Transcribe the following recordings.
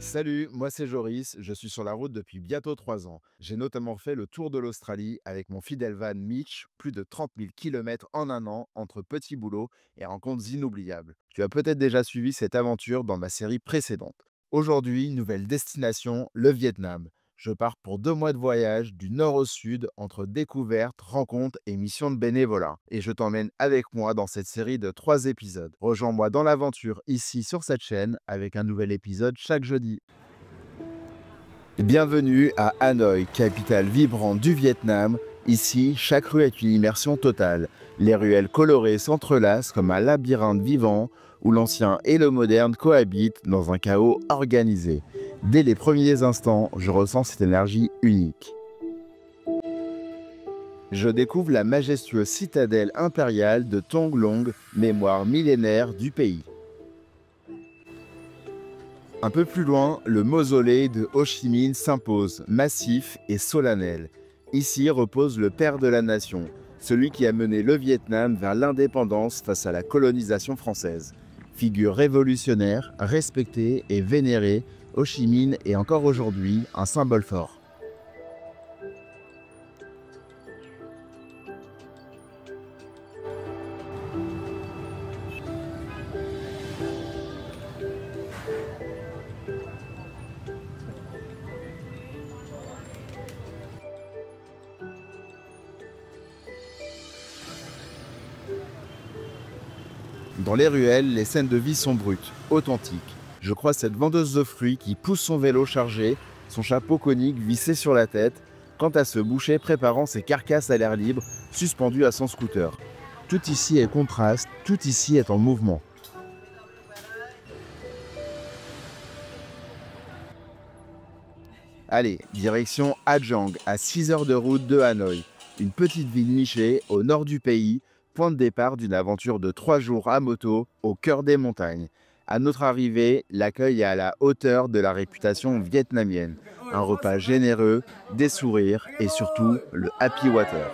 Salut, moi c'est Joris, je suis sur la route depuis bientôt 3 ans. J'ai notamment fait le tour de l'Australie avec mon fidèle van Mitch, plus de 30 000 km en un an entre petits boulots et rencontres inoubliables. Tu as peut-être déjà suivi cette aventure dans ma série précédente. Aujourd'hui, nouvelle destination, le Vietnam. Je pars pour 2 mois de voyage du nord au sud entre découvertes, rencontres et missions de bénévolat. Et je t'emmène avec moi dans cette série de 3 épisodes. Rejoins-moi dans l'aventure ici sur cette chaîne avec un nouvel épisode chaque jeudi. Bienvenue à Hanoï, capitale vibrante du Vietnam. Ici, chaque rue est une immersion totale. Les ruelles colorées s'entrelacent comme un labyrinthe vivant où l'ancien et le moderne cohabitent dans un chaos organisé. Dès les premiers instants, je ressens cette énergie unique. Je découvre la majestueuse citadelle impériale de Thong Long, mémoire millénaire du pays. Un peu plus loin, le mausolée de Ho Chi Minh s'impose, massif et solennel. Ici repose le père de la nation, celui qui a mené le Vietnam vers l'indépendance face à la colonisation française. Figure révolutionnaire, respectée et vénérée, Ho Chi Minh est encore aujourd'hui un symbole fort. Dans les ruelles, les scènes de vie sont brutes, authentiques. Je croise cette vendeuse de fruits qui pousse son vélo chargé, son chapeau conique vissé sur la tête, quant à ce boucher préparant ses carcasses à l'air libre, suspendu à son scooter. Tout ici est contraste, tout ici est en mouvement. Allez, direction Ha Giang, à 6 heures de route de Hanoï, une petite ville nichée au nord du pays, point de départ d'une aventure de 3 jours à moto au cœur des montagnes. À notre arrivée, l'accueil est à la hauteur de la réputation vietnamienne. Un repas généreux, des sourires et surtout le happy water.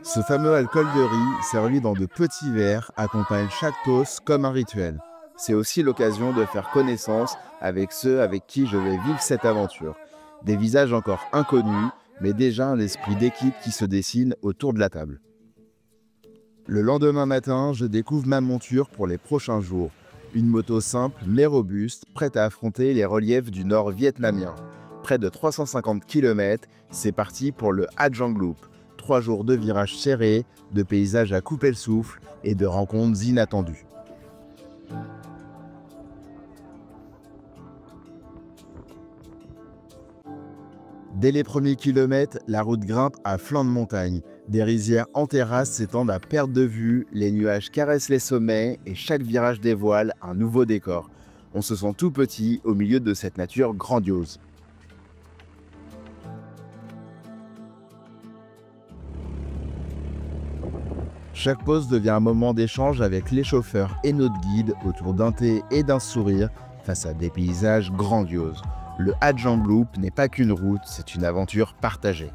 Ce fameux alcool de riz, servi dans de petits verres, accompagne chaque toast comme un rituel. C'est aussi l'occasion de faire connaissance avec ceux avec qui je vais vivre cette aventure. Des visages encore inconnus, mais déjà un esprit d'équipe qui se dessine autour de la table. Le lendemain matin, je découvre ma monture pour les prochains jours. Une moto simple mais robuste, prête à affronter les reliefs du nord vietnamien. Près de 350 km, c'est parti pour le Ha Giang Loop. 3 jours de virages serrés, de paysages à couper le souffle et de rencontres inattendues. Dès les premiers kilomètres, la route grimpe à flanc de montagne. Des rizières en terrasse s'étendent à perte de vue, les nuages caressent les sommets et chaque virage dévoile un nouveau décor. On se sent tout petit au milieu de cette nature grandiose. Chaque pause devient un moment d'échange avec les chauffeurs et notre guide autour d'un thé et d'un sourire face à des paysages grandioses. Le Ha Giang Loop n'est pas qu'une route, c'est une aventure partagée.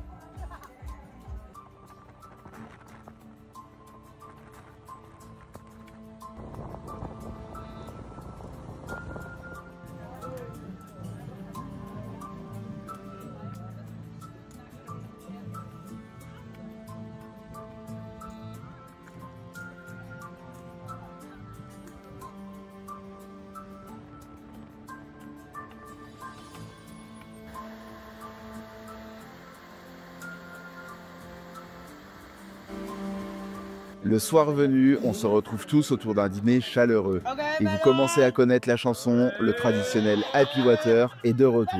Le soir venu, on se retrouve tous autour d'un dîner chaleureux. Et vous commencez à connaître la chanson, le traditionnel Happy Water est de retour.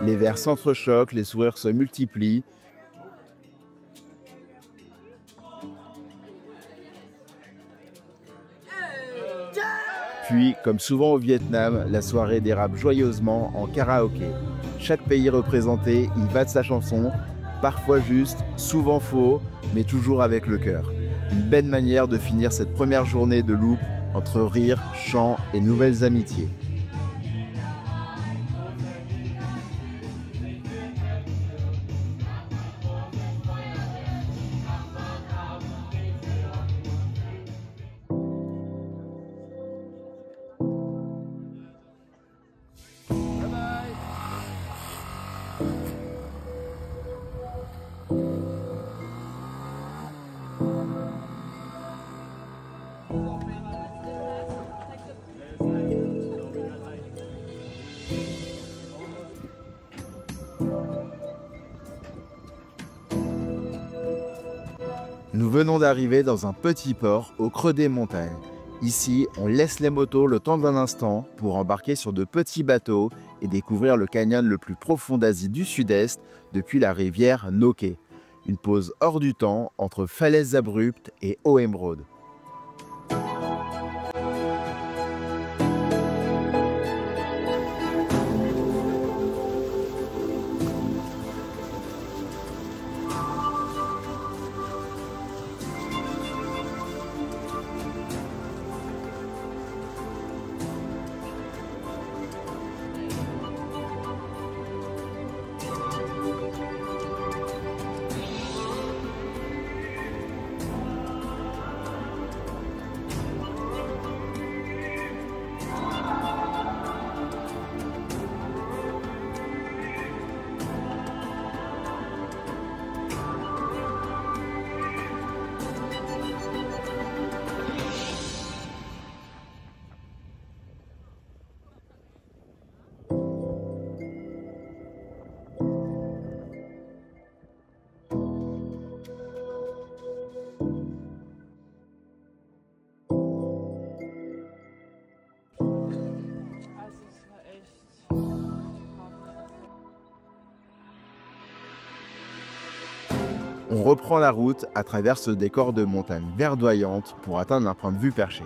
Les verres s'entrechoquent, les sourires se multiplient. Puis, comme souvent au Vietnam, la soirée dérape joyeusement en karaoké. Chaque pays représenté y va de sa chanson, parfois juste, souvent faux, mais toujours avec le cœur. Une belle manière de finir cette première journée de loop entre rire, chant et nouvelles amitiés. Nous venons d'arriver dans un petit port au creux des montagnes. Ici, on laisse les motos le temps d'un instant pour embarquer sur de petits bateaux et découvrir le canyon le plus profond d'Asie du Sud-Est depuis la rivière Noké. Une pause hors du temps entre falaises abruptes et eau émeraude. On reprend la route à travers ce décor de montagnes verdoyantes pour atteindre un point de vue perché.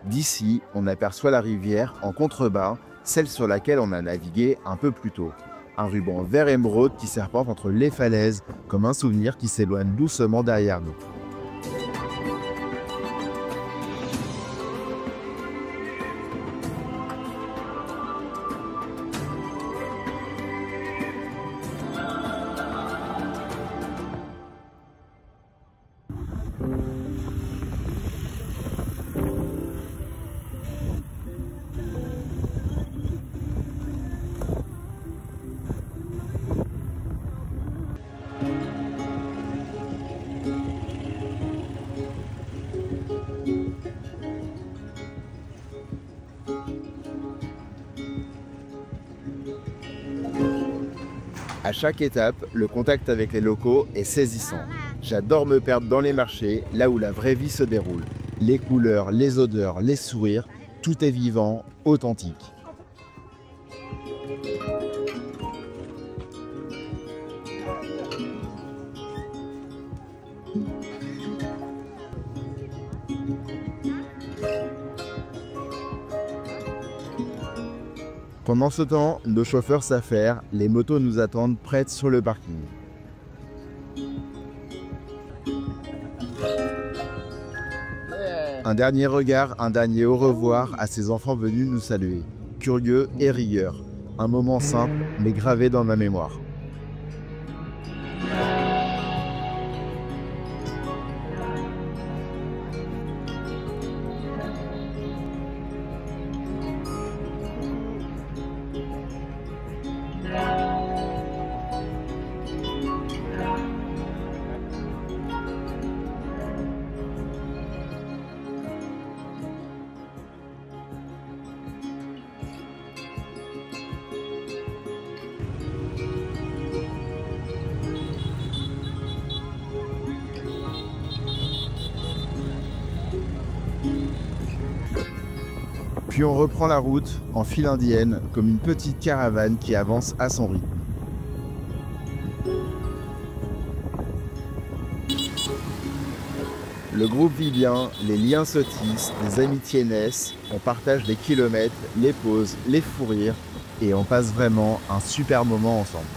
D'ici, on aperçoit la rivière en contrebas, celle sur laquelle on a navigué un peu plus tôt. Un ruban vert émeraude qui serpente entre les falaises, comme un souvenir qui s'éloigne doucement derrière nous. À chaque étape, le contact avec les locaux est saisissant. J'adore me perdre dans les marchés, là où la vraie vie se déroule. Les couleurs, les odeurs, les sourires, tout est vivant, authentique. Pendant ce temps, nos chauffeurs s'affairent, les motos nous attendent prêtes sur le parking. Un dernier regard, un dernier au revoir à ces enfants venus nous saluer. Curieux et rieurs. Un moment simple, mais gravé dans ma mémoire. Puis on reprend la route en file indienne comme une petite caravane qui avance à son rythme. Le groupe vit bien, les liens se tissent, des amitiés naissent, on partage les kilomètres, les pauses, les fous rires et on passe vraiment un super moment ensemble.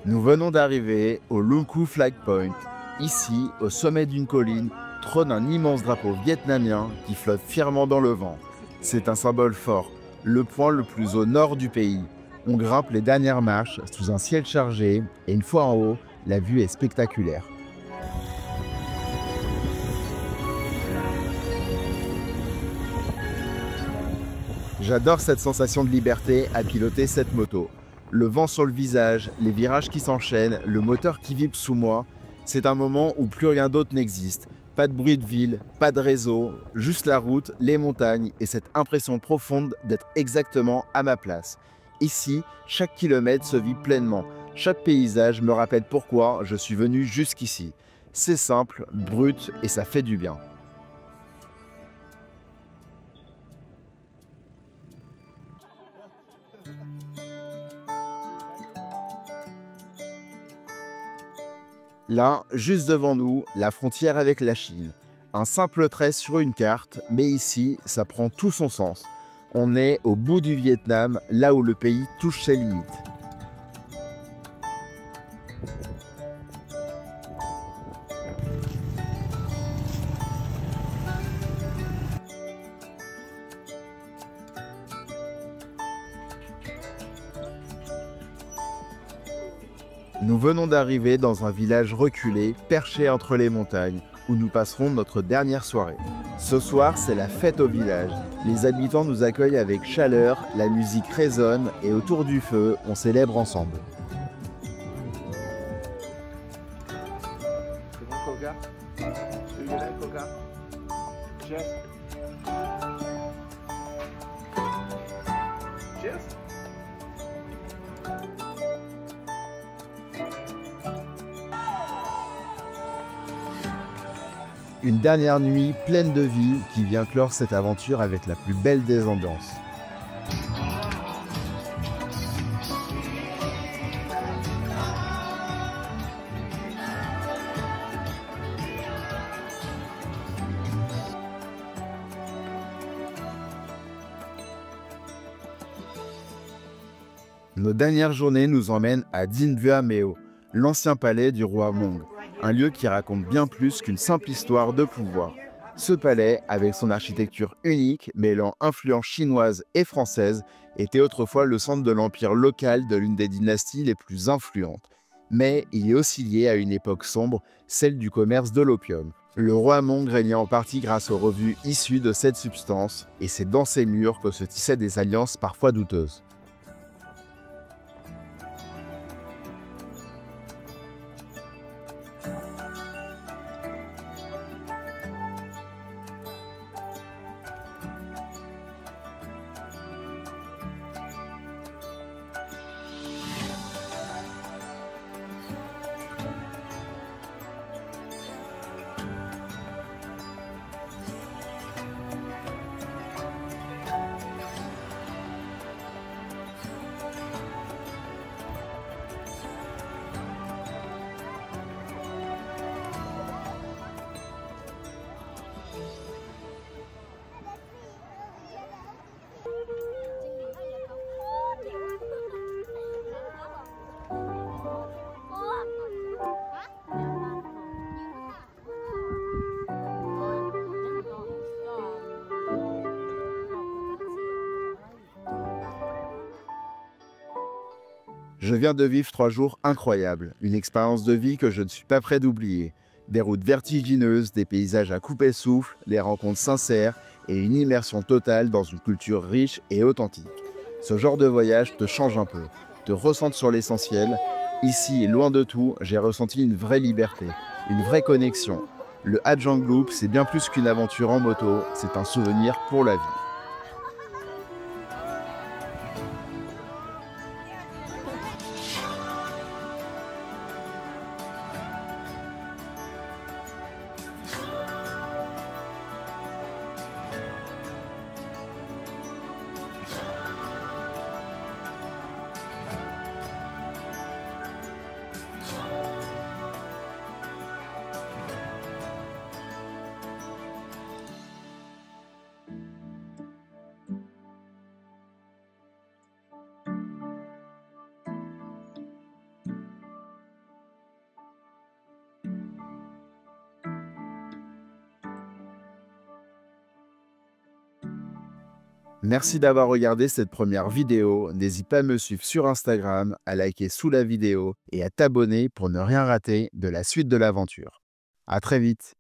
Nous venons d'arriver au Lung-Ku Flag Point. Ici, au sommet d'une colline, trône un immense drapeau vietnamien qui flotte fièrement dans le vent. C'est un symbole fort, le point le plus au nord du pays. On grimpe les dernières marches sous un ciel chargé et une fois en haut, la vue est spectaculaire. J'adore cette sensation de liberté à piloter cette moto. Le vent sur le visage, les virages qui s'enchaînent, le moteur qui vibre sous moi, c'est un moment où plus rien d'autre n'existe. Pas de bruit de ville, pas de réseau, juste la route, les montagnes et cette impression profonde d'être exactement à ma place. Ici, chaque kilomètre se vit pleinement. Chaque paysage me rappelle pourquoi je suis venu jusqu'ici. C'est simple, brut et ça fait du bien. Là, juste devant nous, la frontière avec la Chine. Un simple trait sur une carte, mais ici, ça prend tout son sens. On est au bout du Vietnam, là où le pays touche ses limites. Nous venons d'arriver dans un village reculé, perché entre les montagnes, où nous passerons notre dernière soirée. Ce soir, c'est la fête au village. Les habitants nous accueillent avec chaleur, la musique résonne et autour du feu, on célèbre ensemble. C'est bon, Coca? Tu veux Coca? Cheers. Cheers. Une dernière nuit pleine de vie qui vient clore cette aventure avec la plus belle des ambiances. Nos dernières journées nous emmènent à Dinh Vua Meo, l'ancien palais du roi Mong, un lieu qui raconte bien plus qu'une simple histoire de pouvoir. Ce palais, avec son architecture unique, mêlant influences chinoises et françaises, était autrefois le centre de l'empire local de l'une des dynasties les plus influentes. Mais il est aussi lié à une époque sombre, celle du commerce de l'opium. Le roi Mong régnait en partie grâce aux revenus issus de cette substance, et c'est dans ces murs que se tissaient des alliances parfois douteuses. Je viens de vivre 3 jours incroyables, une expérience de vie que je ne suis pas prêt d'oublier. Des routes vertigineuses, des paysages à couper souffle, des rencontres sincères et une immersion totale dans une culture riche et authentique. Ce genre de voyage te change un peu, te recentre sur l'essentiel. Ici, loin de tout, j'ai ressenti une vraie liberté, une vraie connexion. Le Ha Giang Loop, c'est bien plus qu'une aventure en moto, c'est un souvenir pour la vie. Merci d'avoir regardé cette première vidéo. N'hésite pas à me suivre sur Instagram, à liker sous la vidéo et à t'abonner pour ne rien rater de la suite de l'aventure. À très vite.